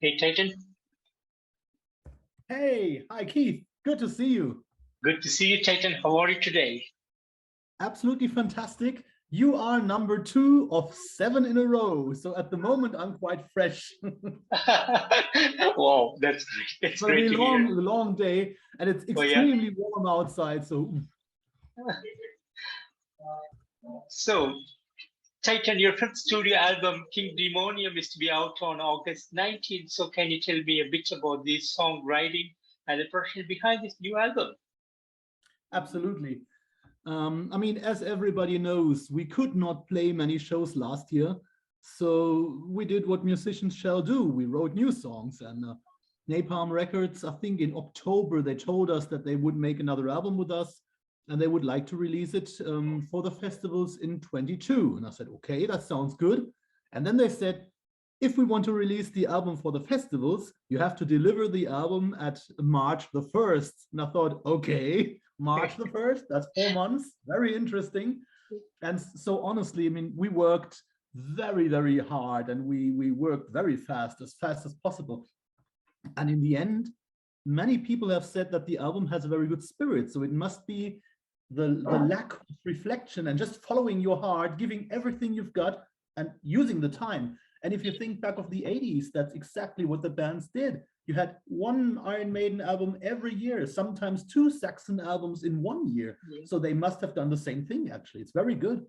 Hey, Titan. Hey, hi Keith. Good to see you. Good to see you, Titan. How are you today? Absolutely fantastic. You are number 2 of 7 in a row. So at the moment, I'm quite fresh. Wow, that's great. It's It's going to great be to a hear. long day, and it's Oh, yeah. extremely warm outside. So So, Titan, your fifth studio album, Kingdemonium, is to be out on August 19th. So, can you tell me a bit about the songwriting and the passion behind this new album? absolutely. I mean, as everybody knows, we could not play many shows last year. So we did what musicians shall do. We wrote new songs, and Napalm Records, I think in October, they told us that they would make another album with us and they would like to release it for the festivals in 22. And I said, okay, that sounds good. And then they said, if we want to release the album for the festivals, you have to deliver the album at March the 1st. And I thought, okay, March the 1st, that's 4 months, very interesting. And so honestly, I mean, we worked very hard, and we worked very fast as possible. And in the end, many people have said that the album has a very good spirit. So it must be the lack of reflection and just following your heart, giving everything you've got and using the time. And if you think back of the 80s, that's exactly what the bands did. You had one Iron Maiden album every year, sometimes 2 Saxon albums in 1 year. Yeah. So they must have done the same thing, actually. It's very good.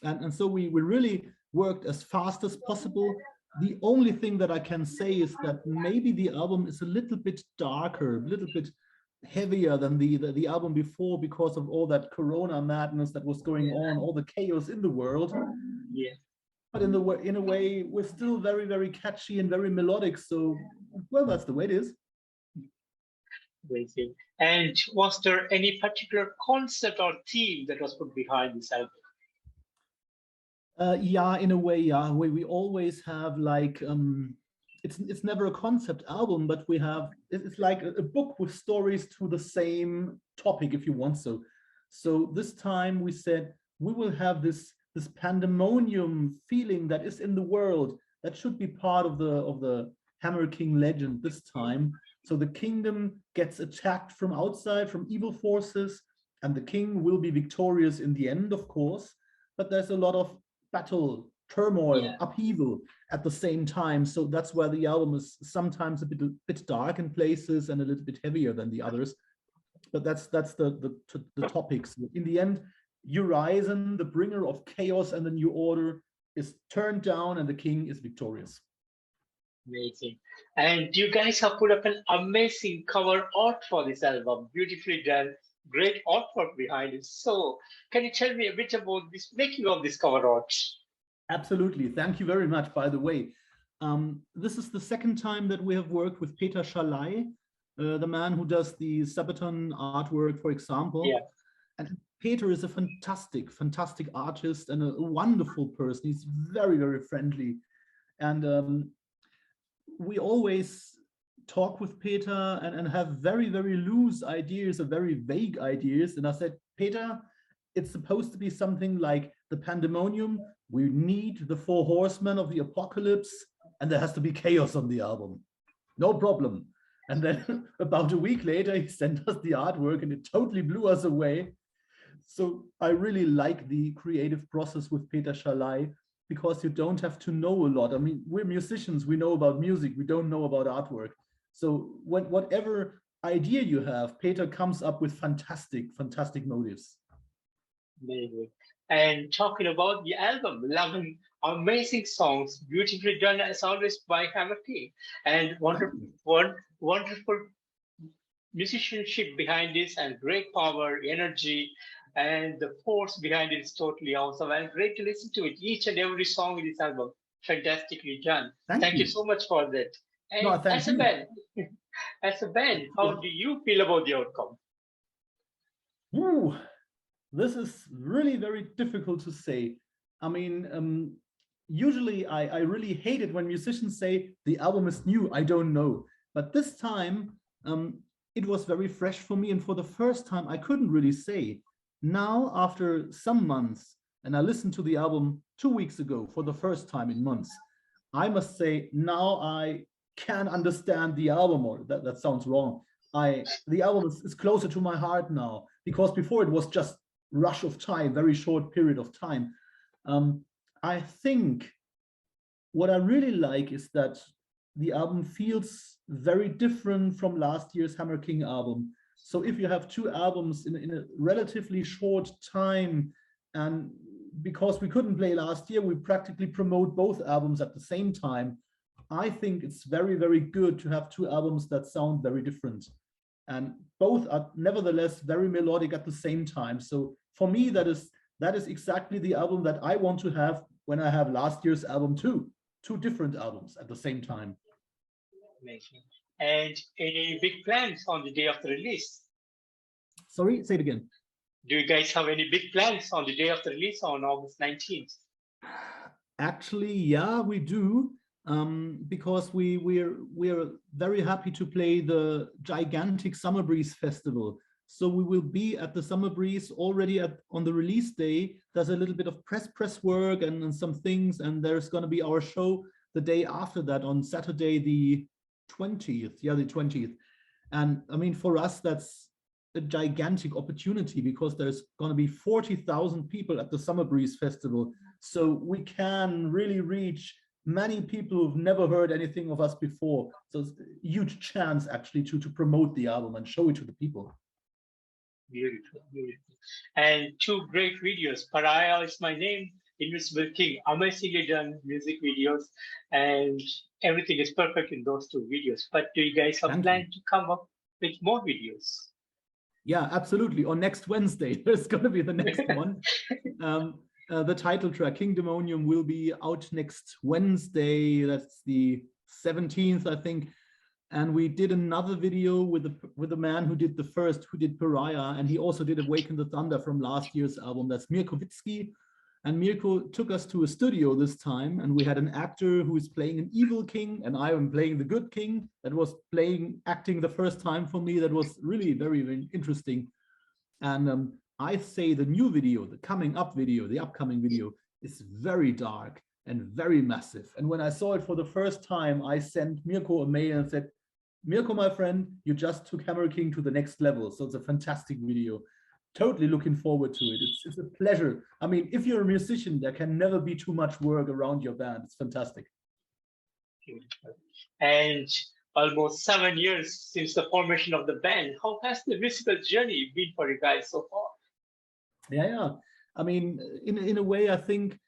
And so we really worked as fast as possible. The only thing that I can say is that maybe the album is a little bit darker, a little bit heavier than the album before, because of all that Corona madness that was going on, all the chaos in the world. Yeah. But in a way, we're still very catchy and very melodic. So, well, that's the way it is. Amazing. And was there any particular concept or theme that was put behind this album? Yeah, in a way, yeah. We always have like it's never a concept album, but we have it's like a book with stories to the same topic, if you want so. So this time we said we will have this pandemonium feeling that is in the world that should be part of the Hammer King legend this time. So the kingdom gets attacked from outside, from evil forces, and the king will be victorious in the end, of course. But there's a lot of battle, turmoil, upheaval at the same time. So that's why the album is sometimes a bit dark in places and a little bit heavier than the others. But that's the topics. In the end, Urizen, the bringer of chaos and the new order, is turned down and the king is victorious. Amazing. And you guys have put up an amazing cover art for this album. Beautifully done. Great artwork behind it. So, can you tell me a bit about this making of this cover art? Absolutely. Thank you very much, by the way. This is the second time that we have worked with Peter Schalay, the man who does the Sabaton artwork, for example. Yeah. And Peter is a fantastic artist and a wonderful person. He's very friendly. And we always talk with Peter and have very loose ideas or very vague ideas. And I said, Peter, it's supposed to be something like the pandemonium. We need the 4 horsemen of the apocalypse, and there has to be chaos on the album. No problem. And then about a week later, he sent us the artwork and it totally blew us away. So I really like the creative process with Peter Schalay, because you don't have to know a lot. I mean, we're musicians, we know about music, we don't know about artwork. So whatever idea you have, Peter comes up with fantastic motives. Amazing. And talking about the album, 11 amazing songs, beautifully done as always by Hammer King, and wonderful musicianship behind this, and great power, energy, and the force behind it is totally awesome and great to listen to it. Each and every song in this album, fantastically done. Thank you so much for that. And no, as a band, how do you feel about the outcome? Ooh, this is really very difficult to say. I mean, usually I really hate it when musicians say the album is new, I don't know. But this time, it was very fresh for me. And for the first time, I couldn't really say. Now, after some months, and I listened to the album 2 weeks ago for the first time in months, I must say now I can understand the album, or that sounds wrong. The album is closer to my heart now, because before it was just rush of time, very short period of time. I think what I really like is that the album feels very different from last year's Hammer King album. So if you have two albums in a relatively short time, and because we couldn't play last year, we practically promote both albums at the same time. I think it's very, very good to have two albums that sound very different. And both are nevertheless very melodic at the same time. So for me, that is exactly the album that I want to have when I have last year's album too. Two different albums at the same time. Amazing. And any big plans on the day of the release? Sorry, say it again. Do you guys have any big plans on the day of the release on August 19th? Actually, yeah, we do. Because we're very happy to play the gigantic Summer Breeze Festival. So we will be at the Summer Breeze already on the release day. There's a little bit of press work and some things, and there's going to be our show the day after that on Saturday the 20th. Yeah, the 20th. And I mean, for us, that's a gigantic opportunity because there's going to be 40,000 people at the Summer Breeze Festival. So we can really reach many people who've never heard anything of us before. So it's a huge chance actually to promote the album and show it to the people. Beautiful, beautiful. And two great videos. Pariah is my name, Invisible King. Amazingly done music videos, and everything is perfect in those two videos. But do you guys have planned to come up with more videos? Yeah, absolutely. On next Wednesday, there's going to be the next one. The title track, Kingdemonium, will be out next Wednesday. That's the 17th, I think. And we did another video with the man who did Pariah, and he also did Awaken the Thunder from last year's album. That's Mirko Witzki. And Mirko took us to a studio this time, and we had an actor who is playing an evil king, and I am playing the good king. That was acting the first time for me. That was really very, very interesting. And I say the new video, the upcoming video is very dark and very massive. And when I saw it for the first time, I sent Mirko a mail and said, Mirko, my friend, you just took Hammer King to the next level. So it's a fantastic video. Totally looking forward to it. It's a pleasure. I mean, if you're a musician, there can never be too much work around your band. It's fantastic. And almost 7 years since the formation of the band. How has the musical journey been for you guys so far? Yeah. I mean, in a way, I think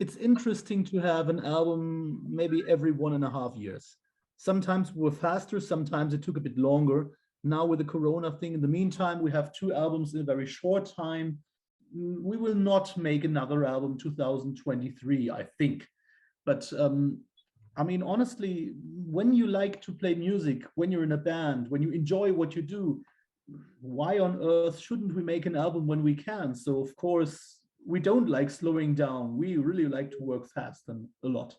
it's interesting to have an album maybe every 1.5 years. Sometimes we're faster, sometimes it took a bit longer. Now with the Corona thing, in the meantime, we have 2 albums in a very short time. We will not make another album 2023, I think. But I mean, honestly, when you like to play music, when you're in a band, when you enjoy what you do, why on earth shouldn't we make an album when we can? So of course, we don't like slowing down. We really like to work fast and a lot.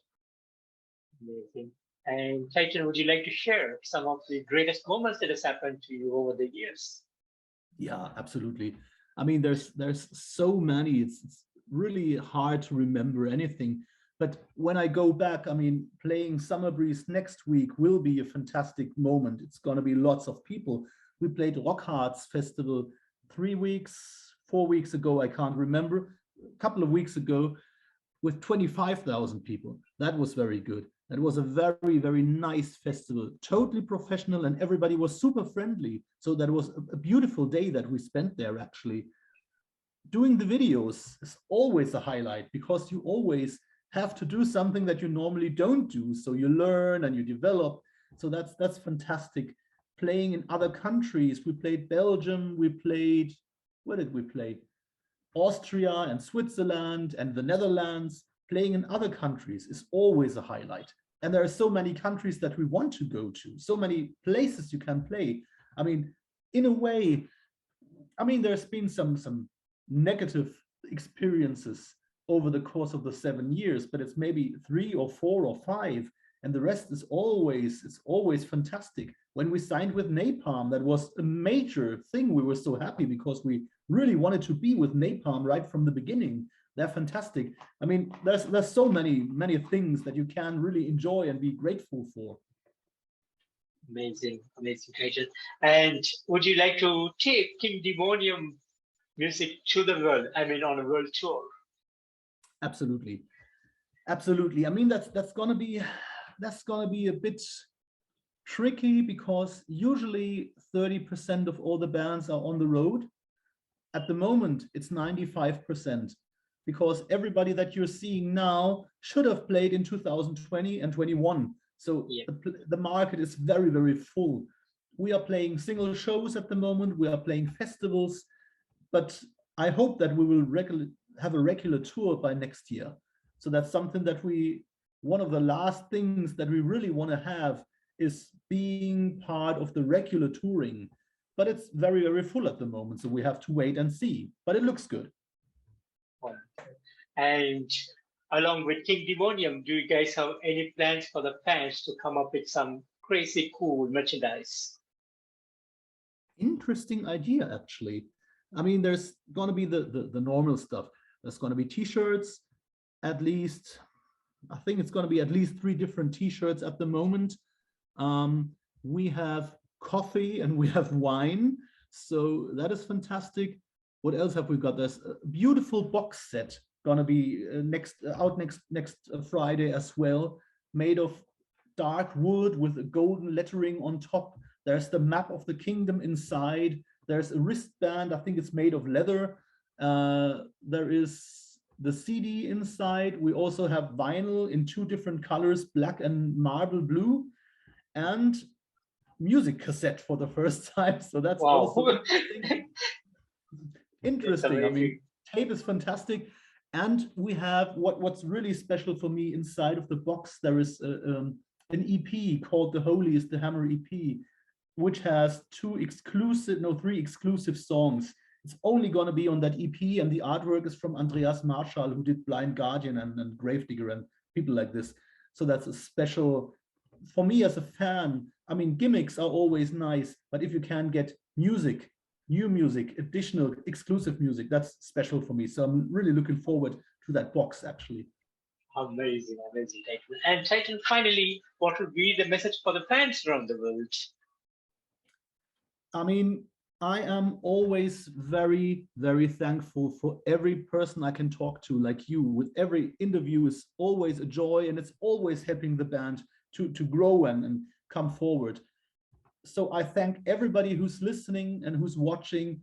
Amazing. And Titan, would you like to share some of the greatest moments that has happened to you over the years? Yeah, absolutely. I mean, there's so many. It's really hard to remember anything. But when I go back, I mean, playing Summer Breeze next week will be a fantastic moment. It's going to be lots of people. We played Rock Hearts Festival 3 weeks, 4 weeks ago, I can't remember, a couple of weeks ago, with 25,000 people. That was very good. That was a very, very nice festival, totally professional, and everybody was super friendly. So that was a beautiful day that we spent there, actually. Doing the videos is always a highlight because you always have to do something that you normally don't do. So you learn and you develop. So that's fantastic. Playing in other countries. We played Belgium, we played, where did we play? Austria and Switzerland and the Netherlands. Playing in other countries is always a highlight. And there are so many countries that we want to go to, so many places you can play. I mean, in a way, I mean, there's been some negative experiences over the course of the 7 years, but it's maybe 3 or 4 or 5, and the rest is always fantastic. When we signed with Napalm, that was a major thing. We were so happy because we really wanted to be with Napalm right from the beginning. They're fantastic. I mean, there's so many things that you can really enjoy and be grateful for. Amazing, amazing, Titan. And would you like to take Kingdemonium music to the world? I mean, on a world tour? Absolutely, absolutely. I mean, that's gonna be a bit tricky because usually 30% of all the bands are on the road. At the moment, it's 95% because everybody that you're seeing now should have played in 2020 and 21. So Yeah. the market is very, very full. We are playing single shows at the moment. We are playing festivals, but I hope that we will have a regular tour by next year. So that's something that one of the last things that we really want to have is being part of the regular touring. But it's very, very full at the moment. So we have to wait and see, but it looks good. And along with Kingdemonium, do you guys have any plans for the fans to come up with some crazy cool merchandise? Interesting idea, actually. I mean, there's going to be the normal stuff. There's going to be t-shirts, at least, I think it's going to be at least 3 different t-shirts at the moment. We have coffee and we have wine. So that is fantastic. What else have we got? There's a beautiful box set going to be out next Friday as well, made of dark wood with a golden lettering on top. There's the map of the kingdom inside. There's a wristband. I think it's made of leather. There is the CD inside. We also have vinyl in 2 different colors, black and marble blue, and music cassette for the first time. So that's also interesting. Interesting. I mean, tape is fantastic. And we have what's really special for me inside of the box. There is an EP called The Holy is the Hammer EP, which has 3 exclusive songs. It's only going to be on that EP, and the artwork is from Andreas Marschall, who did Blind Guardian and Gravedigger and people like this. So that's a special, for me as a fan. I mean, gimmicks are always nice, but if you can get music, new music, additional exclusive music, that's special for me. So I'm really looking forward to that box, actually. Amazing, amazing, Titan. And Titan, finally, what would be the message for the fans around the world? I mean, I am always very, very thankful for every person I can talk to, like you. With every interview is always a joy, and it's always helping the band to grow and come forward. So I thank everybody who's listening and who's watching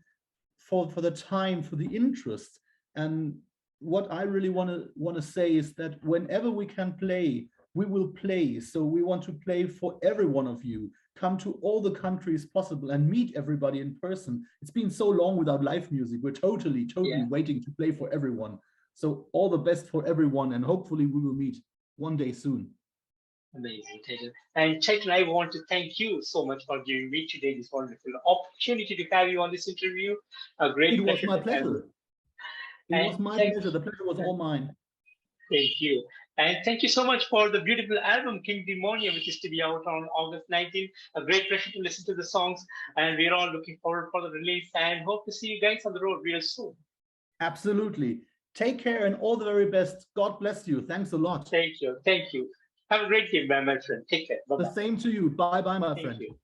for the time, for the interest. And what I really want to say is that whenever we can play, we will play. So we want to play for every one of you. Come to all the countries possible and meet everybody in person. It's been so long without live music. We're totally waiting to play for everyone. So all the best for everyone, and hopefully we will meet one day soon. Amazing, Titan. And Titan, I want to thank you so much for giving me today this wonderful opportunity to have you on this interview. A great pleasure. It was my pleasure. It was my pleasure. The pleasure was all mine. Thank you. And thank you so much for the beautiful album, Kingdemonium, which is to be out on August 19th. A great pleasure to listen to the songs. And we're all looking forward for the release and hope to see you guys on the road real soon. Absolutely. Take care and all the very best. God bless you. Thanks a lot. Thank you. Thank you. Have a great day, my friend. Take care. Bye-bye. The same to you. Bye-bye, my friend. Thank you.